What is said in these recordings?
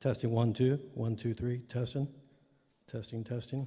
Testing, 1, 2, 1, 2, 3, testing, testing, testing.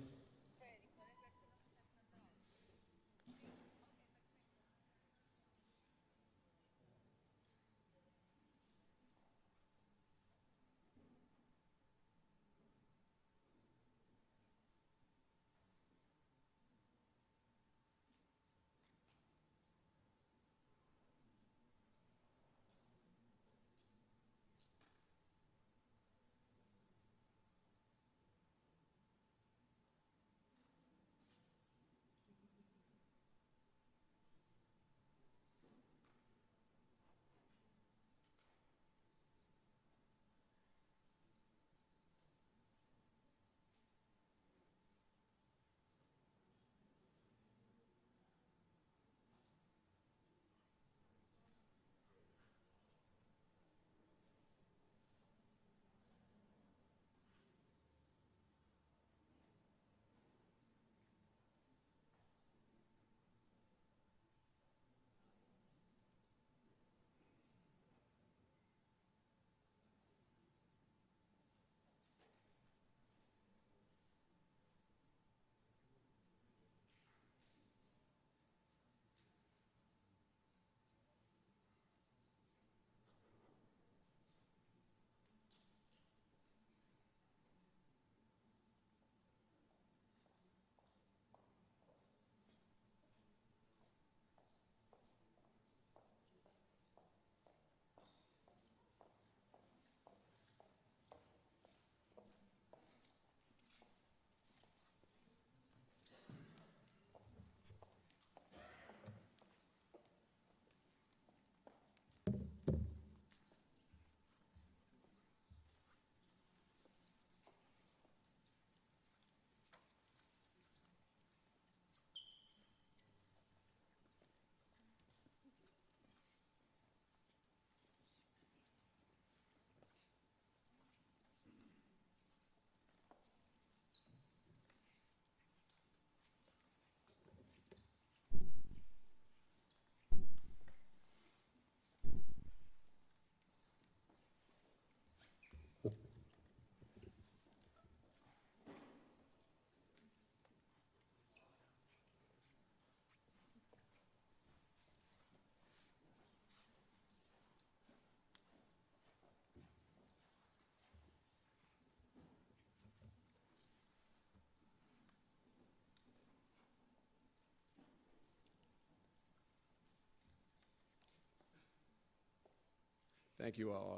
Thank you all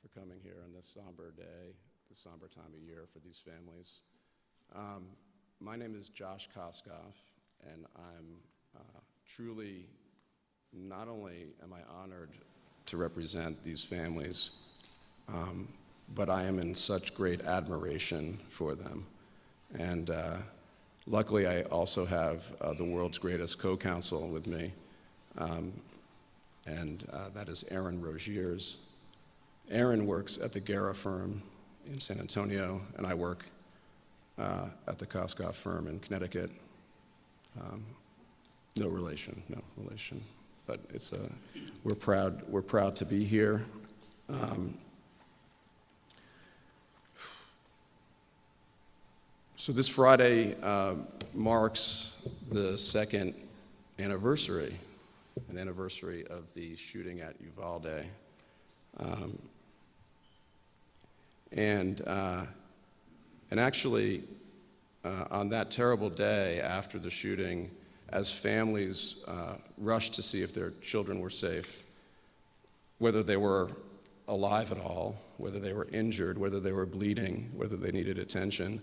for coming here on this somber day, this somber time of year for these families. My name is Josh Koskoff, and I'm truly, not only am I honored to represent these families, but I am in such great admiration for them. And luckily, I also have the world's greatest co-counsel with me, and that is Aaron Rogiers. Aaron works at the Guerra firm in San Antonio, and I work at the Koskoff firm in Connecticut. No relation, but it's we're proud to be here. So this Friday marks the second anniversary, an anniversary of the shooting at Uvalde. And actually, on that terrible day after the shooting, as families rushed to see if their children were safe, whether they were alive at all, whether they were injured, whether they were bleeding, whether they needed attention,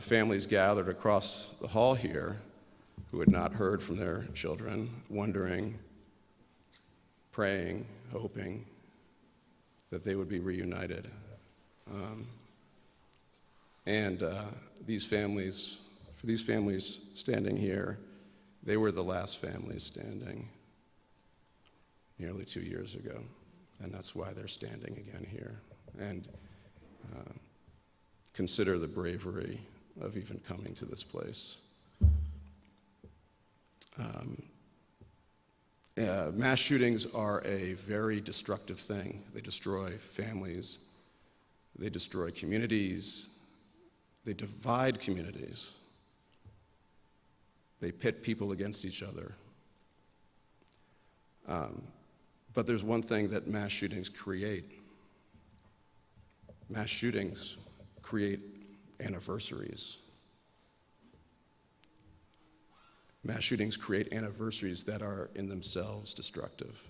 families gathered across the hall here who had not heard from their children, wondering, praying, hoping that they would be reunited. For these families standing here, they were the last families standing nearly 2 years ago, and that's why they're standing again here. And consider the bravery of even coming to this place. Mass shootings are a very destructive thing. They destroy families, They destroy communities. They divide communities. They pit people against each other. But there's one thing that mass shootings create. Mass shootings create anniversaries. Mass shootings create anniversaries that are in themselves destructive.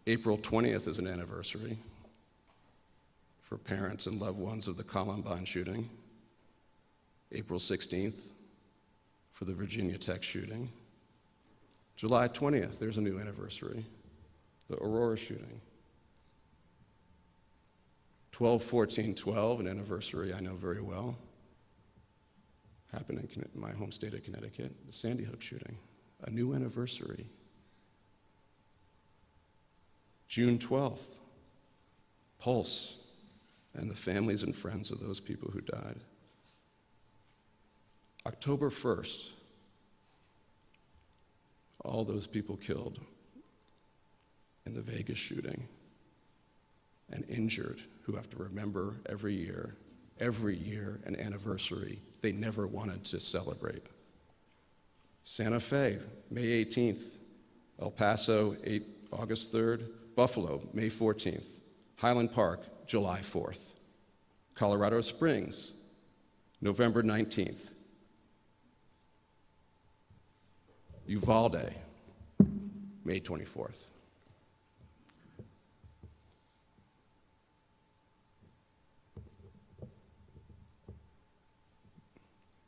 April 20th is an anniversary for parents and loved ones of the Columbine shooting. April 16th for the Virginia Tech shooting. July 20th, there's a new anniversary, the Aurora shooting. 12/14/12, an anniversary I know very well, happened in my home state of Connecticut, the Sandy Hook shooting, a new anniversary. June 12th, Pulse, and the families and friends of those people who died. October 1st, all those people killed in the Vegas shooting and injured who have to remember every year an anniversary they never wanted to celebrate. Santa Fe, May 18th, El Paso, August 3rd, Buffalo, May 14th, Highland Park, July 4th, Colorado Springs, November 19th, Uvalde, May 24th.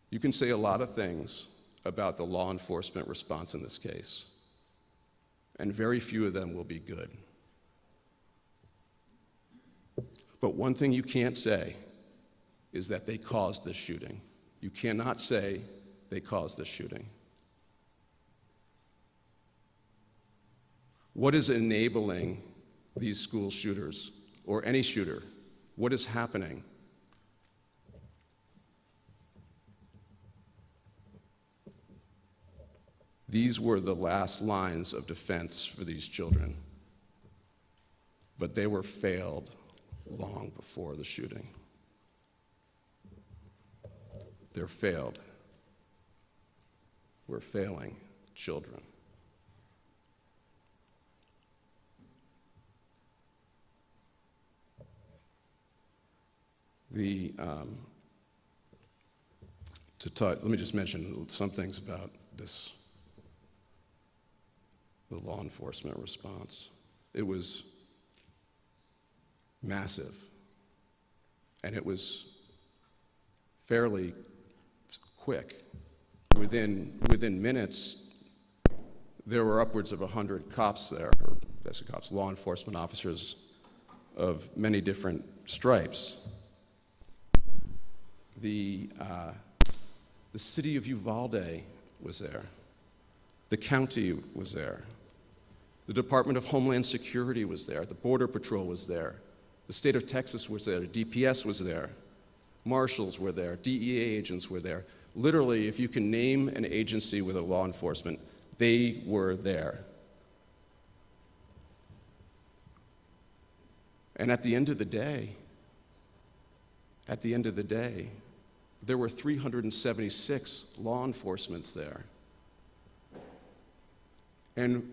You can say a lot of things about the law enforcement response in this case, and very few of them will be good. But one thing you can't say is that they caused this shooting. You cannot say they caused this shooting. What is enabling these school shooters, or any shooter? What is happening? These were the last lines of defense for these children, but they were failed long before the shooting. They're failed. We're failing children. Let me just mention some things about this, the law enforcement response. It was massive, and it was fairly quick. Within minutes, there were upwards of 100 cops there, or cops, law enforcement officers of many different stripes. The city of Uvalde was there. The county was there. The Department of Homeland Security was there. The Border Patrol was there. The state of Texas was there. DPS was there. Marshals were there. DEA agents were there. Literally, if you can name an agency with a law enforcement, they were there. And at the end of the day, there were 376 law enforcements there. And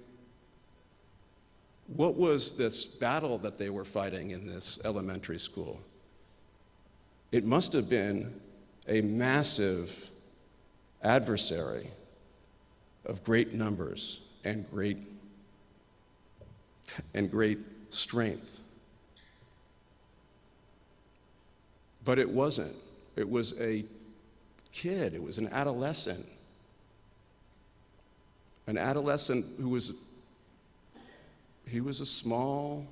what was this battle that they were fighting in this elementary school? It must have been a massive adversary of great numbers and great strength. But it wasn't. It was a kid, it was an adolescent. An adolescent who was a small,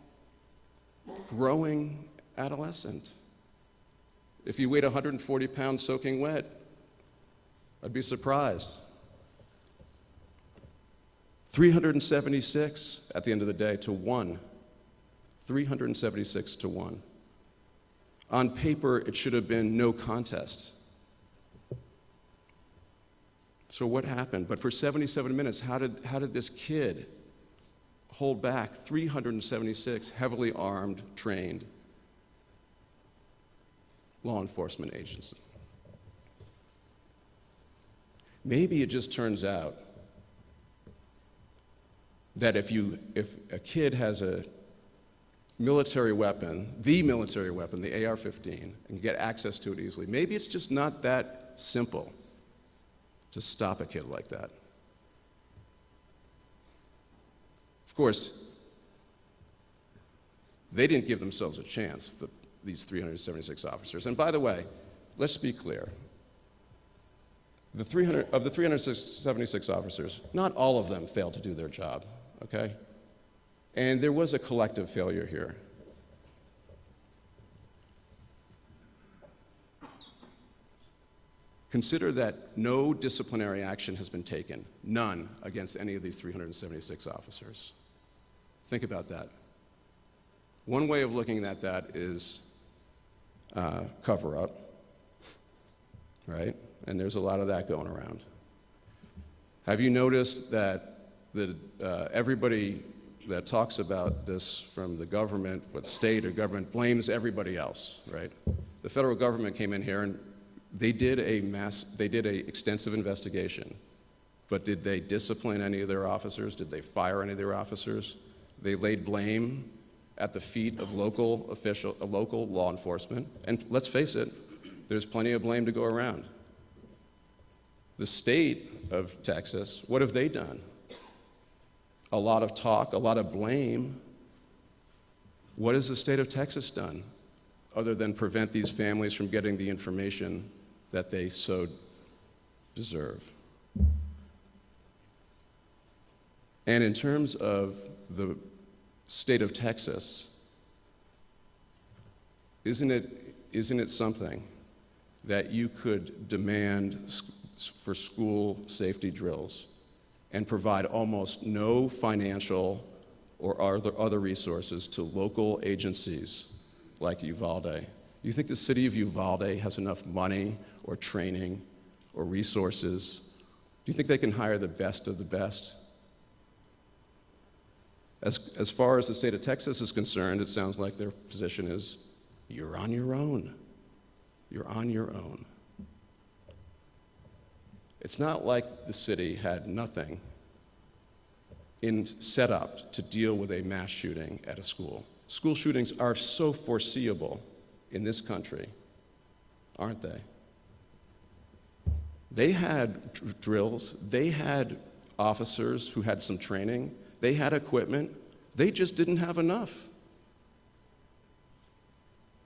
growing adolescent. If he weighed 140 pounds soaking wet, I'd be surprised. 376 at the end of the day to 1. 376 to 1. On paper, it should have been no contest. So what happened? But for 77 minutes, how did this kid hold back 376 heavily armed, trained law enforcement agents. Maybe it just turns out that if a kid has a military weapon, the AR-15, and get access to it easily, maybe it's just not that simple to stop a kid like that. Of course, they didn't give themselves a chance, these 376 officers. And by the way, let's be clear. Of the 376 officers, not all of them failed to do their job, okay? And there was a collective failure here. Consider that no disciplinary action has been taken, none, against any of these 376 officers. Think about that. One way of looking at that is cover up, right? And there's a lot of that going around. Have you noticed that everybody that talks about this from the government, what state or government, blames everybody else, right? The federal government came in here and they did a extensive investigation, but did they discipline any of their officers? Did they fire any of their officers? They laid blame at the feet of local law enforcement, and let's face it, there's plenty of blame to go around. The state of Texas, what have they done? A lot of talk, a lot of blame. What has the state of Texas done other than prevent these families from getting the information that they so deserve? And in terms of the state of Texas, isn't it something that you could demand for school safety drills and provide almost no financial or other resources to local agencies like Uvalde? You think the city of Uvalde has enough money or training or resources? Do you think they can hire the best of the best? As far as the state of Texas is concerned, it sounds like their position is, you're on your own. You're on your own. It's not like the city had nothing set up to deal with a mass shooting at a school. School shootings are so foreseeable in this country, aren't they? They had drills, they had officers who had some training, they had equipment, they just didn't have enough.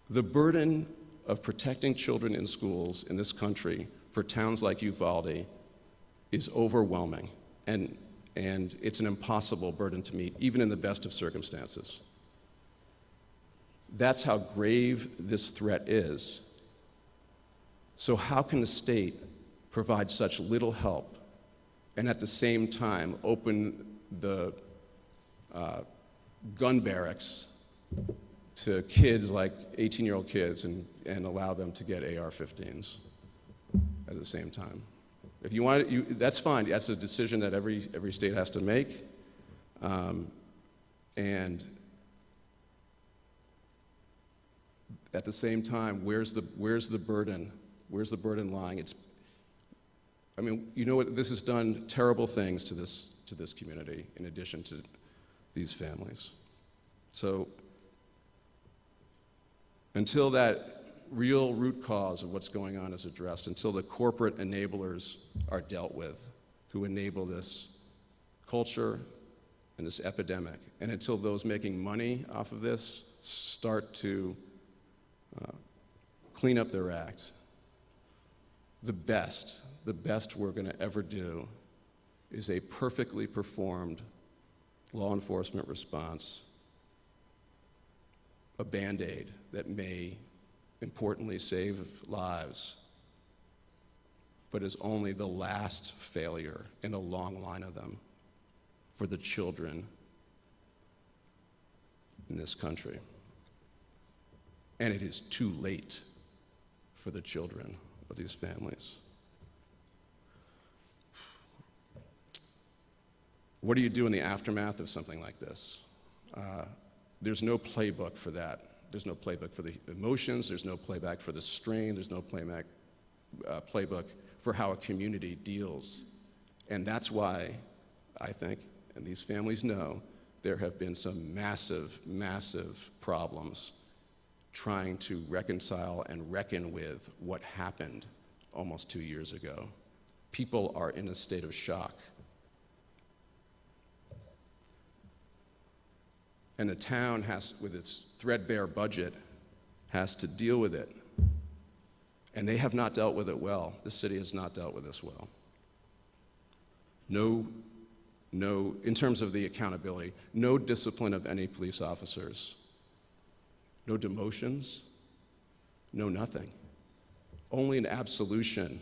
The burden of protecting children in schools in this country for towns like Uvalde is overwhelming, and it's an impossible burden to meet, even in the best of circumstances. That's how grave this threat is. So how can the state provide such little help and at the same time open the gun barracks to kids like 18-year-old kids and allow them to get AR-15s at the same time? If you want it, that's fine. That's a decision that every state has to make. And at the same time, where's the burden? Where's the burden lying? I mean, you know what? This has done terrible things to this community, in addition to these families. So until that real root cause of what's going on is addressed, until the corporate enablers are dealt with, who enable this culture and this epidemic, and until those making money off of this start to clean up their act, the best we're going to ever do is a perfectly performed law enforcement response, a Band-Aid that may importantly save lives, but is only the last failure in a long line of them for the children in this country. And it is too late for the children of these families. What do you do in the aftermath of something like this? There's no playbook for that. There's no playbook for the emotions. There's no playbook for the strain. There's no playbook for how a community deals. And that's why I think, and these families know, there have been some massive, massive problems trying to reconcile and reckon with what happened almost 2 years ago. People are in a state of shock. And the town has, with its threadbare budget, has to deal with it. And they have not dealt with it well. The city has not dealt with this well. No, in terms of the accountability, no discipline of any police officers, no demotions, no nothing. Only an absolution.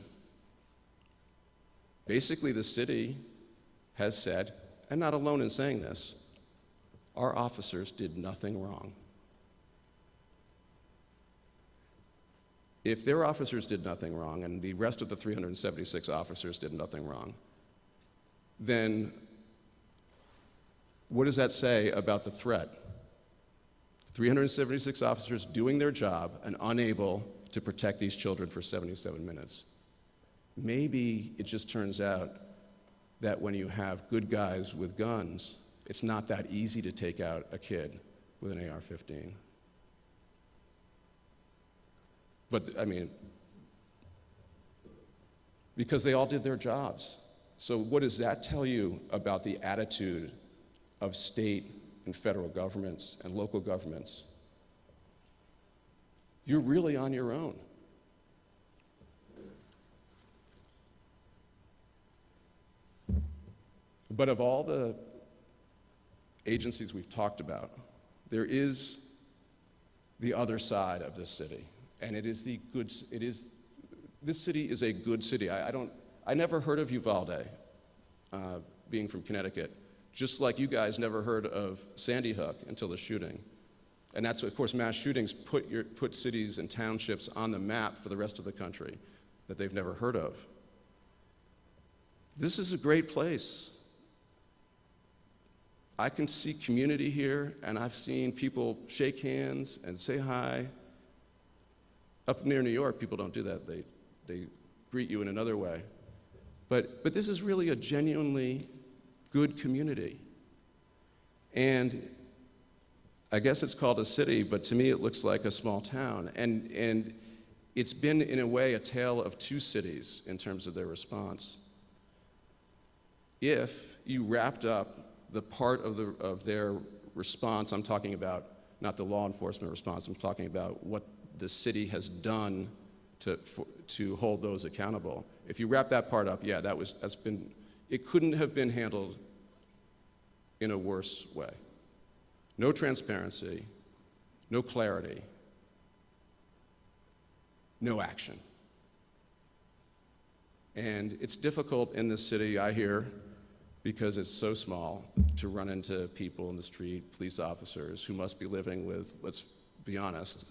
Basically, the city has said, and not alone in saying this, our officers did nothing wrong. If their officers did nothing wrong, and the rest of the 376 officers did nothing wrong, then what does that say about the threat? 376 officers doing their job and unable to protect these children for 77 minutes. Maybe it just turns out that when you have good guys with guns, it's not that easy to take out a kid with an AR-15. But, I mean, because they all did their jobs. So what does that tell you about the attitude of state and federal governments and local governments? You're really on your own. But of all the agencies we've talked about, there is the other side of this city, and this city is a good city. I never heard of Uvalde, being from Connecticut, just like you guys never heard of Sandy Hook until the shooting. And that's, of course, mass shootings put cities and townships on the map for the rest of the country that they've never heard of. This is a great place. I can see community here, and I've seen people shake hands and say hi. Up near New York, people don't do that. They greet you in another way. But this is really a genuinely good community. And I guess it's called a city, but to me it looks like a small town. And it's been, in a way, a tale of two cities in terms of their response. If you wrapped up the part of their response, I'm talking about not the law enforcement response, I'm talking about what the city has done to hold those accountable. If you wrap that part up, yeah, it couldn't have been handled in a worse way. No transparency, no clarity, no action. And it's difficult in this city, I hear, because it's so small, to run into people in the street, police officers, who must be living with, let's be honest,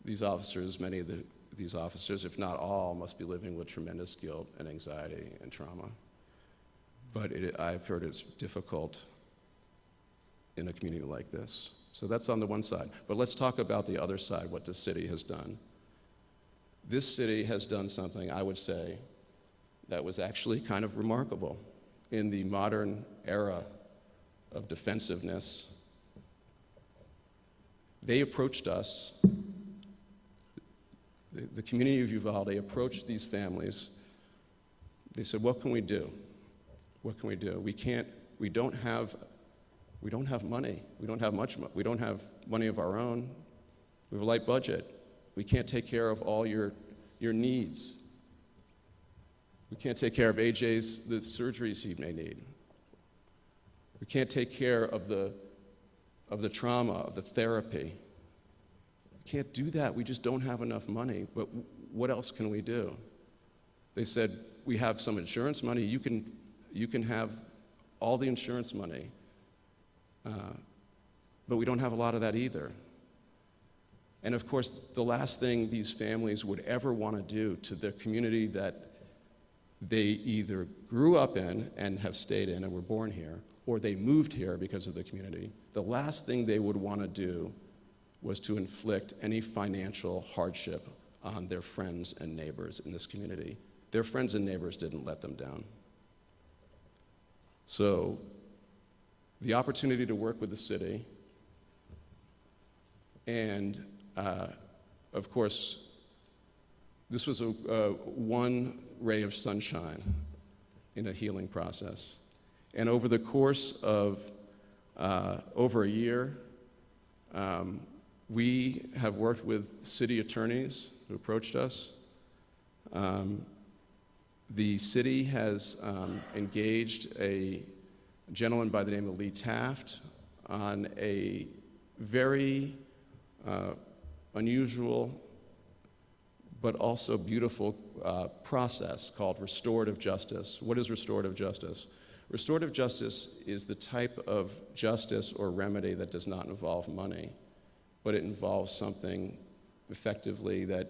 these officers, many of these officers, if not all, must be living with tremendous guilt and anxiety and trauma. But I've heard it's difficult in a community like this. So that's on the one side. But let's talk about the other side, what this city has done. This city has done something, I would say, that was actually kind of remarkable in the modern era of defensiveness. They approached us, the community of Uvalde approached these families. They said, what can we do? What can we do? We don't have money. We don't have much money. We don't have money of our own. We have a light budget. We can't take care of all your needs. We can't take care of the surgeries he may need. We can't take care of the trauma, of the therapy. We can't do that. We just don't have enough money. But what else can we do? They said, we have some insurance money. You can have all the insurance money. But we don't have a lot of that either. And of course, the last thing these families would ever want to do to their community that they either grew up in and have stayed in and were born here, or they moved here because of the community, the last thing they would want to do was to inflict any financial hardship on their friends and neighbors in this community. Their friends and neighbors didn't let them down. So the opportunity to work with the city, and of course, this was one ray of sunshine in a healing process. And over the course of over a year, we have worked with city attorneys who approached us. The city has engaged a gentleman by the name of Lee Taft on a very unusual but also beautiful process called restorative justice. What is restorative justice? Restorative justice is the type of justice or remedy that does not involve money, but it involves something effectively that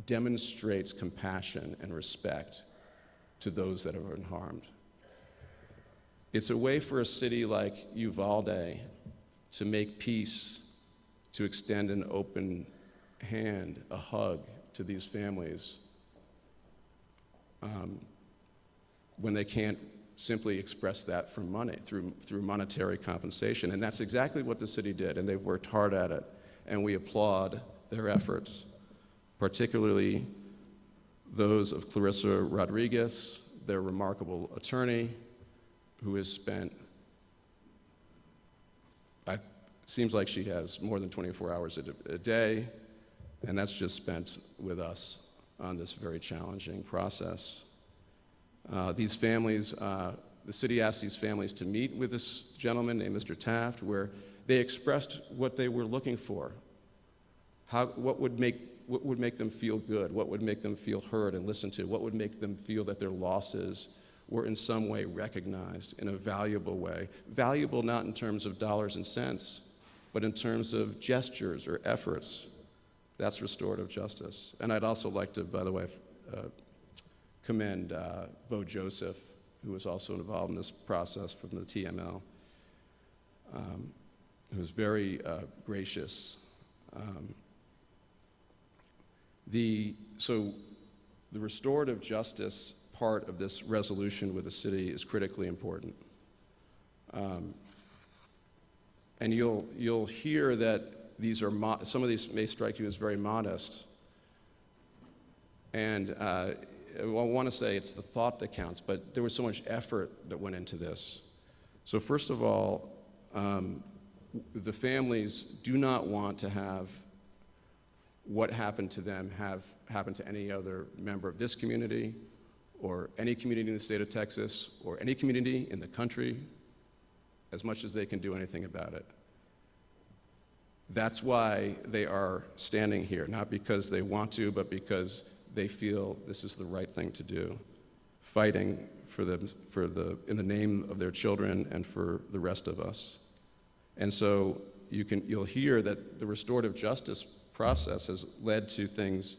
demonstrates compassion and respect to those that have been harmed. It's a way for a city like Uvalde to make peace, to extend an open hand, a hug to these families when they can't simply express that from money, through monetary compensation. And that's exactly what the city did, and they've worked hard at it, and we applaud their efforts, particularly those of Clarissa Rodriguez, their remarkable attorney, who has spent, seems like she has more than 24 hours a day, and that's just spent with us on this very challenging process. These families, the city asked these families to meet with this gentleman named Mr. Taft, where they expressed what they were looking for. What would make them feel good? What would make them feel heard and listened to? What would make them feel that their losses were in some way recognized in a valuable way? Valuable not in terms of dollars and cents, but in terms of gestures or efforts. That's restorative justice. And I'd also like to, by the way, commend Bo Joseph, who was also involved in this process from the TML, who was very gracious. So the restorative justice part of this resolution with the city is critically important. And you'll hear that these are some of these may strike you as very modest. And I want to say it's the thought that counts, but there was so much effort that went into this. So first of all, the families do not want to have what happened to them have happened to any other member of this community, or any community in the state of Texas, or any community in the country, as much as they can do anything about it. That's why they are standing here, not because they want to, but because they feel this is the right thing to do, fighting for them, in the name of their children and for the rest of us. And so you'll hear that the restorative justice process has led to things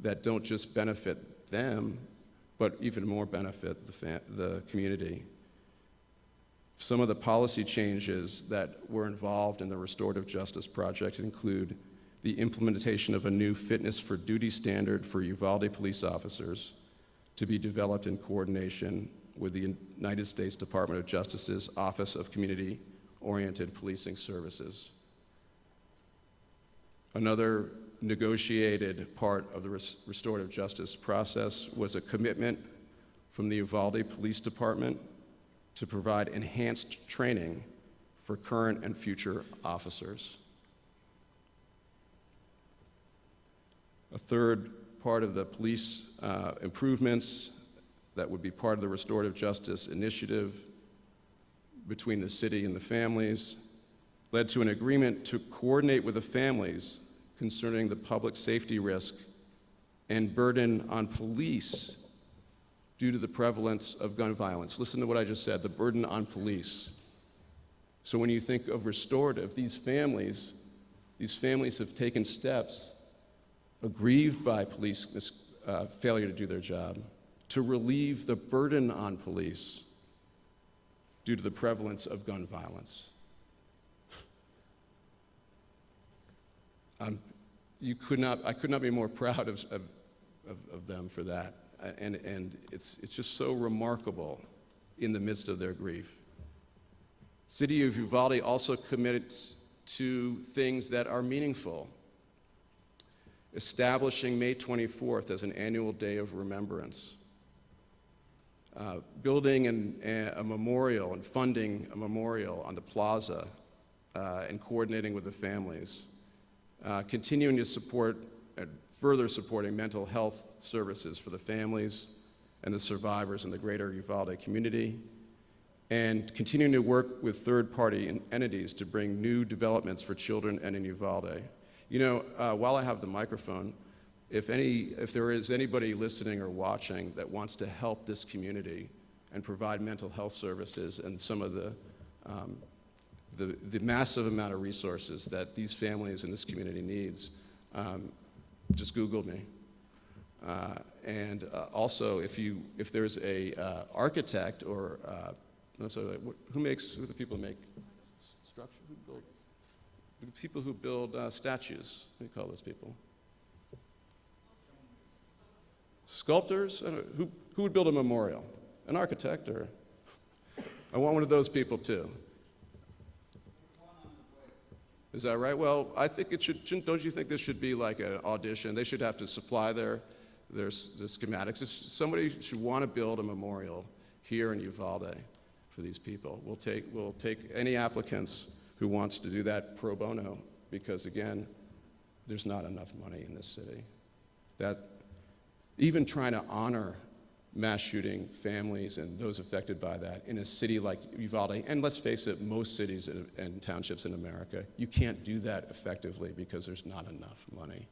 that don't just benefit them, but even more benefit the community. Some of the policy changes that were involved in the restorative justice project include the implementation of a new fitness for duty standard for Uvalde police officers to be developed in coordination with the United States Department of Justice's Office of Community-Oriented Policing Services. Another negotiated part of the restorative justice process was a commitment from the Uvalde Police Department to provide enhanced training for current and future officers. A third part of the police improvements that would be part of the restorative justice initiative between the city and the families led to an agreement to coordinate with the families concerning the public safety risk and burden on police due to the prevalence of gun violence. Listen to what I just said, the burden on police. So when you think of restorative, these families have taken steps aggrieved by police failure to do their job, to relieve the burden on police due to the prevalence of gun violence. I could not be more proud of them for that. And it's just so remarkable in the midst of their grief. City of Uvalde also committed to things that are meaningful, establishing May 24th as an annual day of remembrance, building a memorial and funding a memorial on the plaza and coordinating with the families, continuing to support and further supporting mental health services for the families and the survivors in the greater Uvalde community, and continuing to work with third-party entities to bring new developments for children and in Uvalde. You know, while I have the microphone, if there is anybody listening or watching that wants to help this community and provide mental health services and some of the massive amount of resources that these families in this community needs, just Google me. And also, if there's a architect or who are the people who make structure? The people who build statues. What do you call those people? Sculptors? I don't know. Who would build a memorial? An architect, or? I want one of those people too. Is that right? Well, I think it should. Don't you think this should be like an audition? They should have to supply their schematics. Somebody should want to build a memorial here in Uvalde for these people. We'll take any applicants who wants to do that pro bono, because again, there's not enough money in this city. That even trying to honor mass shooting families and those affected by that in a city like Uvalde, and let's face it, most cities and townships in America, you can't do that effectively because there's not enough money.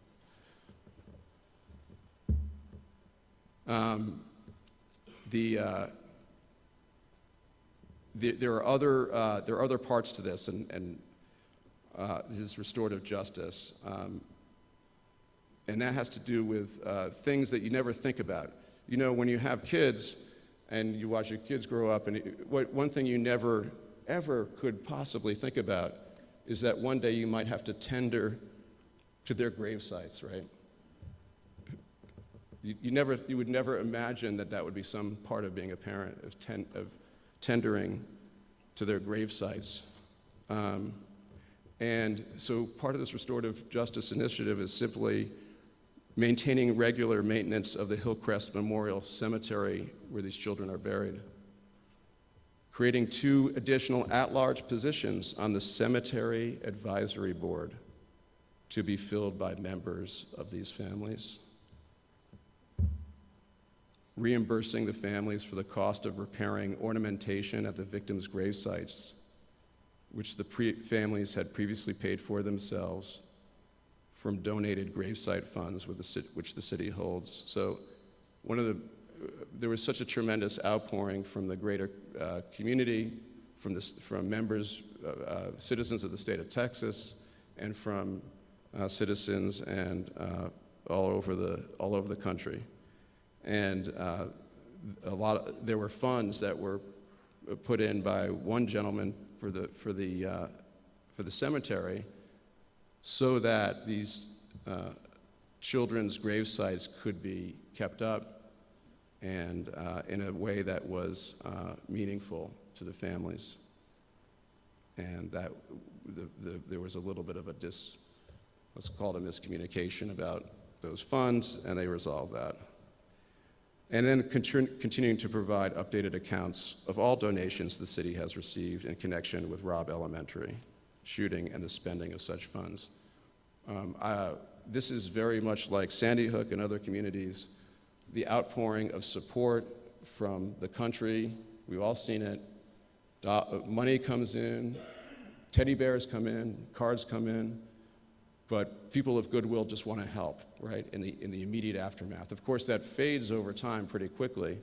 There are other parts to this, and this is restorative justice, and that has to do with things that you never think about. You know, when you have kids and you watch your kids grow up, and one thing you never ever could possibly think about is that one day you might have to tender to their grave sites, right? You would never imagine that would be some part of being a parent, of tendering to their grave sites. And so part of this restorative justice initiative is simply maintaining regular maintenance of the Hillcrest Memorial Cemetery where these children are buried, creating 2 additional at-large positions on the Cemetery Advisory Board to be filled by members of these families, reimbursing the families for the cost of repairing ornamentation at the victims' grave sites, which the families had previously paid for themselves from donated gravesite funds which the city holds. So there was such a tremendous outpouring from the greater community, from members, citizens of the state of Texas, and from citizens and all over the country. And there were funds that were put in by one gentleman for the cemetery, so that these children's grave sites could be kept up and in a way that was meaningful to the families. And that there was a little bit of let's call it a miscommunication about those funds, and they resolved that. And then continuing to provide updated accounts of all donations the city has received in connection with Robb Elementary shooting and the spending of such funds. This is very much like Sandy Hook and other communities, the outpouring of support from the country. We've all seen it. Money comes in, teddy bears come in, cards come in, but people of goodwill just want to help, right, in the immediate aftermath. Of course, that fades over time pretty quickly,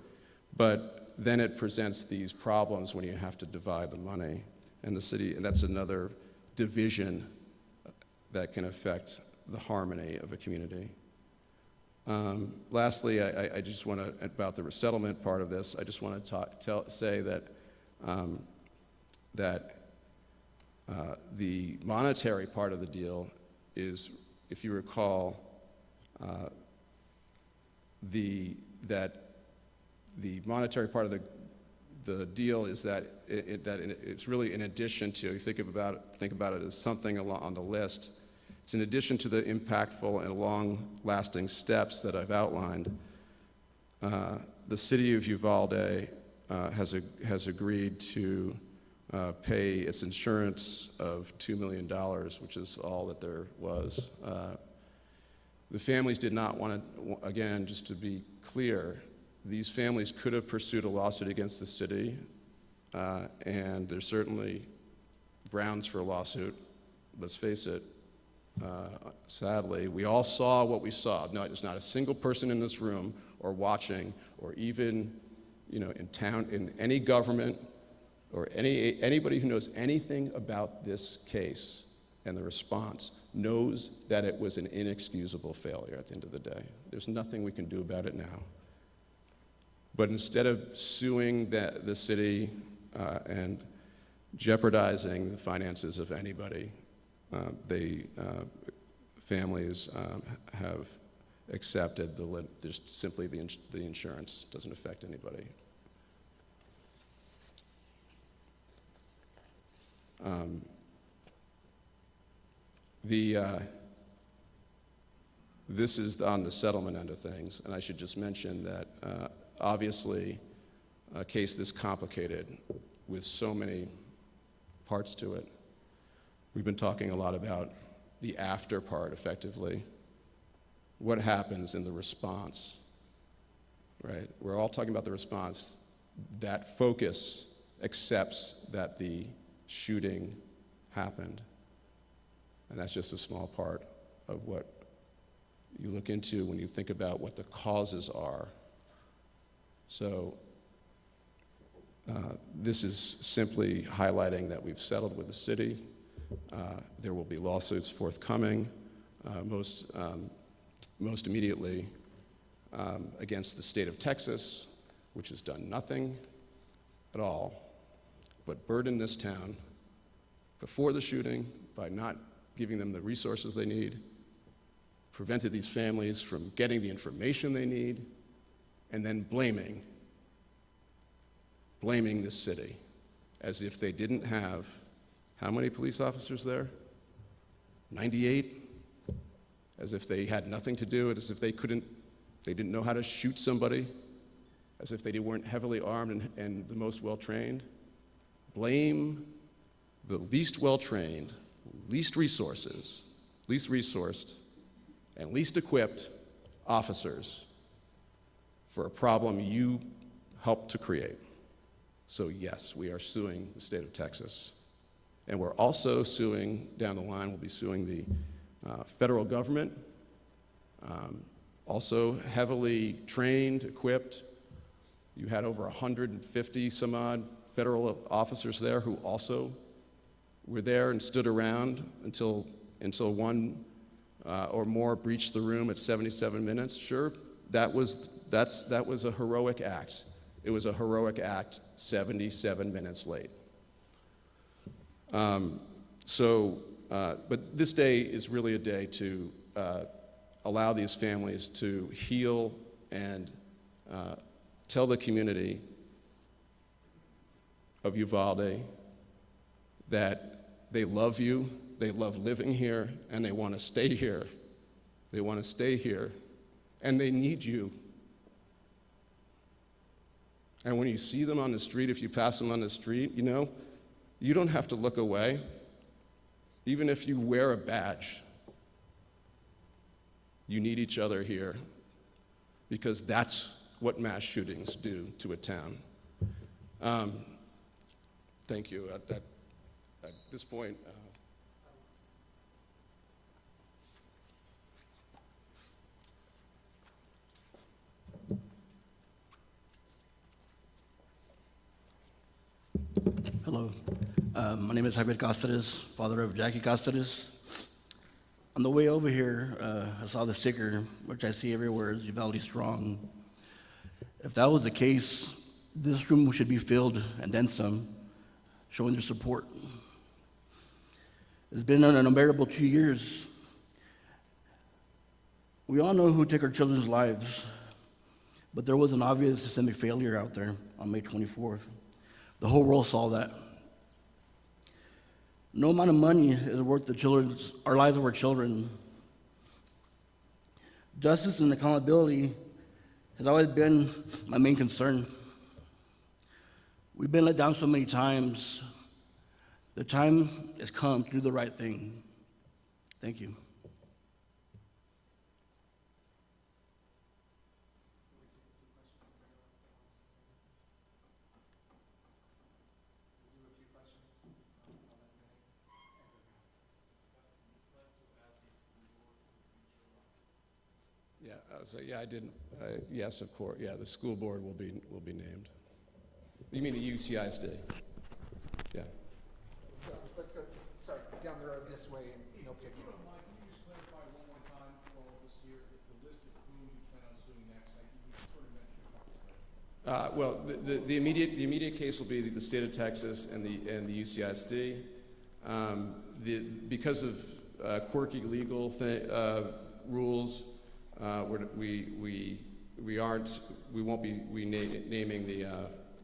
but then it presents these problems when you have to divide the money. And the city, and that's another division that can affect the harmony of a community. Lastly, I just want to, about the resettlement part of this, I just want to say that the monetary part of the deal is, if you recall, that the monetary part of the deal is that it's really in addition to, you think about it as something on the list. It's in addition to the impactful and long-lasting steps that I've outlined. The city of Uvalde has agreed to pay its insurance of $2 million, which is all that there was. The families did not want to, again, just to be clear, these families could have pursued a lawsuit against the city, and there's certainly grounds for a lawsuit. Let's face it, sadly, we all saw what we saw. No, there's not a single person in this room or watching, or even, in town, in any government, or anybody who knows anything about this case and the response knows that it was an inexcusable failure at the end of the day. There's nothing we can do about it now. But instead of suing the city and jeopardizing the finances of anybody, families have accepted just simply the insurance doesn't affect anybody. This is on the settlement end of things, and I should just mention that obviously a case this complicated with so many parts to it, we've been talking a lot about the after part, effectively. What happens in the response, right? We're all talking about the response. That focus accepts that the shooting happened. And that's just a small part of what you look into when you think about what the causes are. So this is simply highlighting that we've settled with the city. There will be lawsuits forthcoming, most immediately against the state of Texas, which has done nothing at all but burden this town before the shooting by not giving them the resources they need, prevented these families from getting the information they need, and then blaming this city as if they didn't have, how many police officers there? 98? As if they had nothing to do, as if they didn't know how to shoot somebody, as if they weren't heavily armed and the most well-trained. Blame the least well-trained, least resourced, and least equipped officers for a problem you helped to create. So yes, we are suing the state of Texas. And we're also suing, down the line, we'll be suing the federal government, also heavily trained, equipped. You had over 150 some odd federal officers there who also were there and stood around until one or more breached the room at 77 minutes. Sure, that was a heroic act. It was a heroic act 77 minutes late. But this day is really a day to allow these families to heal and tell the community of Uvalde that they love you, they love living here, and they want to stay here. They want to stay here, and they need you. And when you see them on the street, if you pass them on the street, you don't have to look away, even if you wear a badge. You need each other here, because that's what mass shootings do to a town. Thank you. At this point, Hello, my name is Javier Cáceres, father of Jackie Cáceres. On the way over here, I saw the sticker, which I see everywhere, is Uvalde Strong. If that was the case, this room should be filled and then some, showing their support. It's been an unbearable 2 years. We all know who took our children's lives, but there was an obvious systemic failure out there on May 24th. The whole world saw that. No amount of money is worth our lives of our children. Justice and accountability has always been my main concern. We've been let down so many times. The time has come to do the right thing. Thank you. Yeah, I didn't. Yes, of course. Yeah, the school board will be named. You mean the UCISD? Yeah. Let's go, sorry, down the road this way and no picture. Mike, can you just clarify one more time for all of us here, the list of who you plan on suing next? You sort of mentioned a couple of Well, the immediate case will be the state of Texas and the UCISD. Because of quirky legal rules, we won't be naming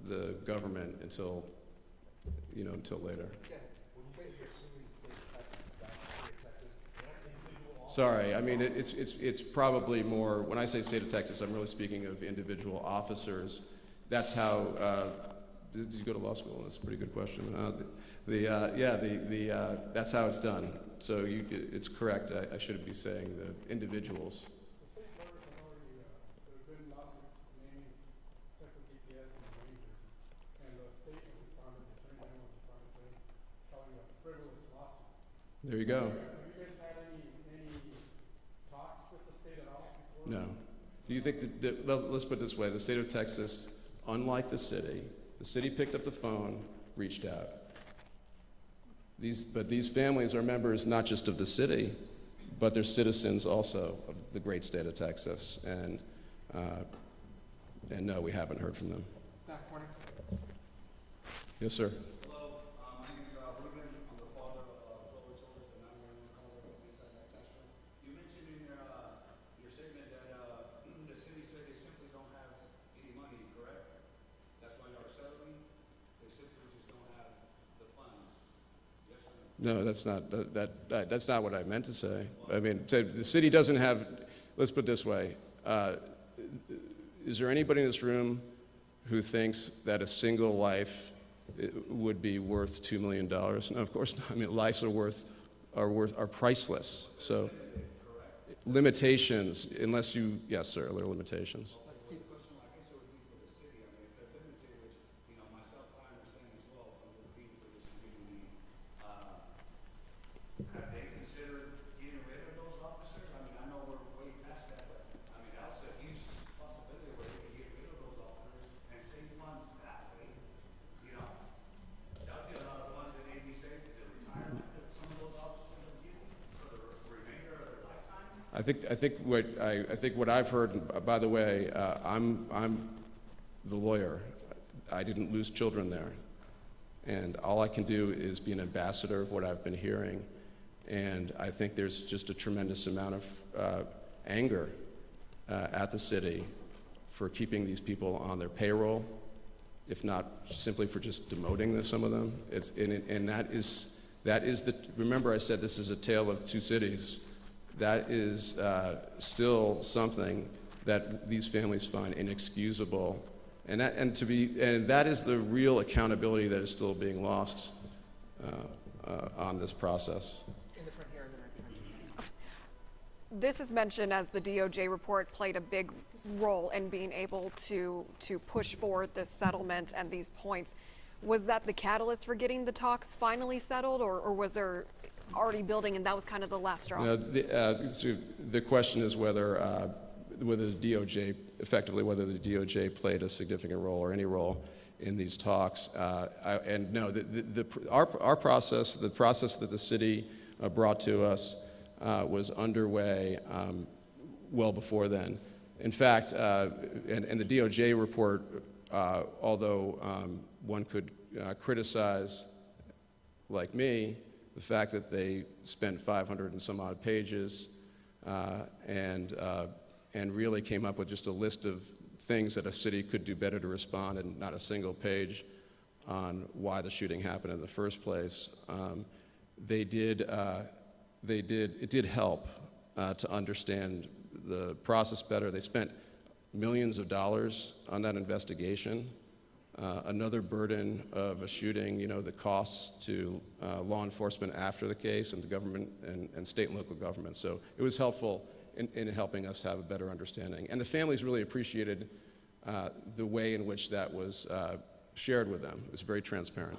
the government until later. Sorry, I mean it's probably more. When I say state of Texas, I'm really speaking of individual officers. That's how. Did you go to law school? That's a pretty good question. That's how it's done. So it's correct. I shouldn't be saying the individuals. The state's lawyers have already, there have been lawsuits naming Texas DPS and the Rangers, and the state has responded, the Attorney General has responded saying, calling it a frivolous lawsuit. There you go. Have you guys had any talks with the state at all before? No. Do you think let's put it this way, the state of Texas, unlike the city picked up the phone, reached out. But these families are members not just of the city, but they're citizens also of the great state of Texas. And no, we haven't heard from them. Back corner. Yes, sir. Hello, my name is Ruben. I'm the father of Chloe Torres, the 911 caller inside that classroom. You mentioned in your statement that the city said they simply don't have any money, correct? That's why y'all are settling? They simply just don't have the funds. Yes or no? No, that's not what I meant to say. I mean, the city doesn't have. Let's put it this way: is there anybody in this room who thinks that a single life would be worth $2 million? No, of course not. I mean, lives are priceless. So, limitations, unless you, yes, sir, there are limitations. Let's keep the question, I guess it would be for the city. I mean, if they're limited, which, myself, I understand as well from being for this community. Have they considered getting rid of those officers? I mean, I know we're way past that, but I mean, that's a huge possibility where they could get rid of those officers and save funds that way. That would be a lot of funds that they'd be saved to the retirement that some of those officers are getting for the remainder of their lifetime. I think what I've heard. By the way, I'm the lawyer. I didn't lose children there, and all I can do is be an ambassador of what I've been hearing. And I think there's just a tremendous amount of anger at the city for keeping these people on their payroll, if not simply for just demoting some of them. And that is the. Remember, I said this is a tale of two cities. That is still something that these families find inexcusable, and that is the real accountability that is still being lost on this process. In the front here and then right behind you. This is mentioned as the DOJ report played a big role in being able to push forward this settlement and these points. Was that the catalyst for getting the talks finally settled, or was there already building and that was kind of the last straw? No, the question is whether the DOJ played a significant role or any role in these talks. And no, our process, the process that the city brought to us, was underway well before then. In fact, and the DOJ report, although one could criticize, like me, the fact that they spent 500 and some odd pages and really came up with just a list of things that a city could do better to respond, and not a single page on why the shooting happened in the first place. It did help to understand the process better. They spent millions of dollars on that investigation. Another burden of a shooting, the costs to law enforcement after the case and the government and state and local government. So it was helpful in helping us have a better understanding. And the families really appreciated the way in which that was shared with them. It was very transparent.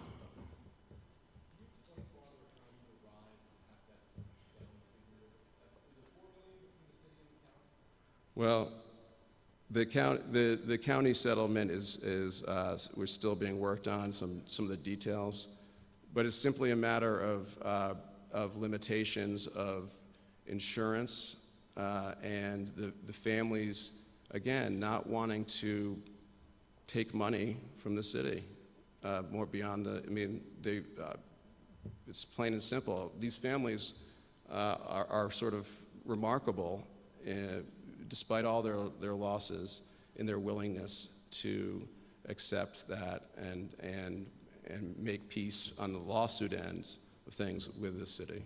Well, the county settlement we're still being worked on, some of the details, but it's simply a matter of limitations of insurance and the families, again, not wanting to take money from the city more beyond it's plain and simple. These families are sort of remarkable despite all their losses, in their willingness to accept that and make peace on the lawsuit end of things with the city.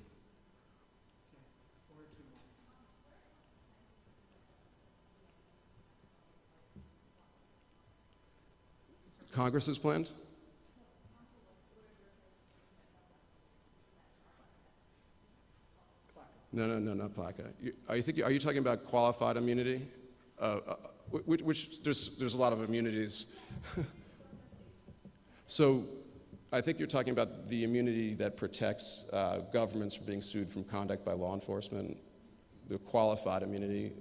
Congress has planned? No, not PLACA. Are you talking about qualified immunity? Which there's a lot of immunities. So I think you're talking about the immunity that protects governments from being sued from conduct by law enforcement, the qualified immunity,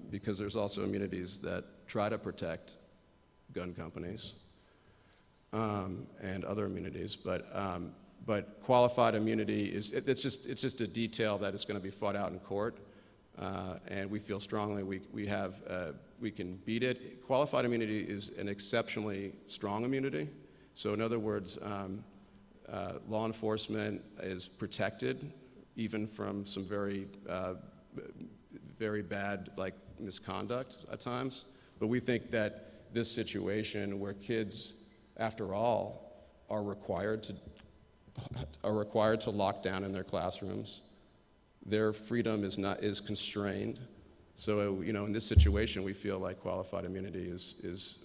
because there's also immunities that try to protect gun companies and other immunities, but qualified immunity it's just a detail that is going to be fought out in court, and we feel strongly we can beat it. Qualified immunity is an exceptionally strong immunity. So in other words, law enforcement is protected even from some very bad misconduct at times. But we think that this situation where kids, after all, are required to lock down in their classrooms. Their freedom is constrained. So in this situation, we feel like qualified immunity is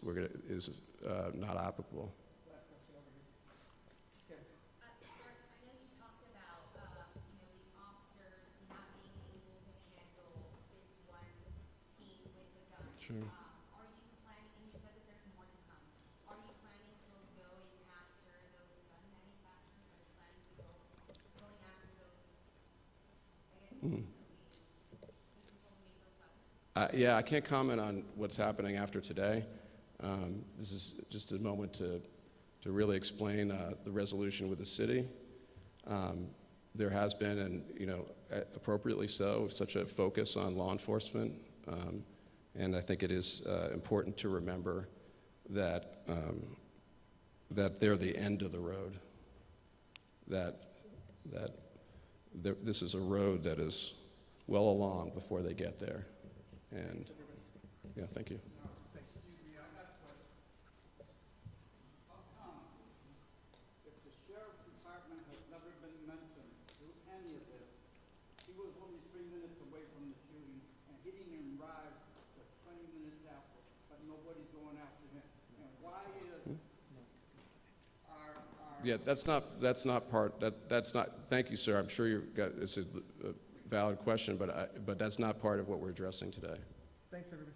not applicable. Last question over here. Okay. Sir, I know you talked about these officers not being able to handle this one team with the gun. Sure. Are you planning, and you said that there's more to come, are you planning to going after those gun manufacturers? Are you planning to going after those, people who make those weapons? Yeah, I can't comment on what's happening after today. This is just a moment to really explain the resolution with the city. There has been, and appropriately so, such a focus on law enforcement, and I think it is important to remember that they're the end of the road. This is a road that is well along before they get there, and yeah, thank you. Excuse me, I got a question. How come, if the sheriff's department has never been mentioned through any of this, he was only 3 minutes away from the shooting, and he didn't even arrive to 20 minutes after, but nobody's going after him. And why is our Yeah, that's not part. That's not. Thank you, sir. I'm sure it's a valid question, but that's not part of what we're addressing today. Thanks, everybody.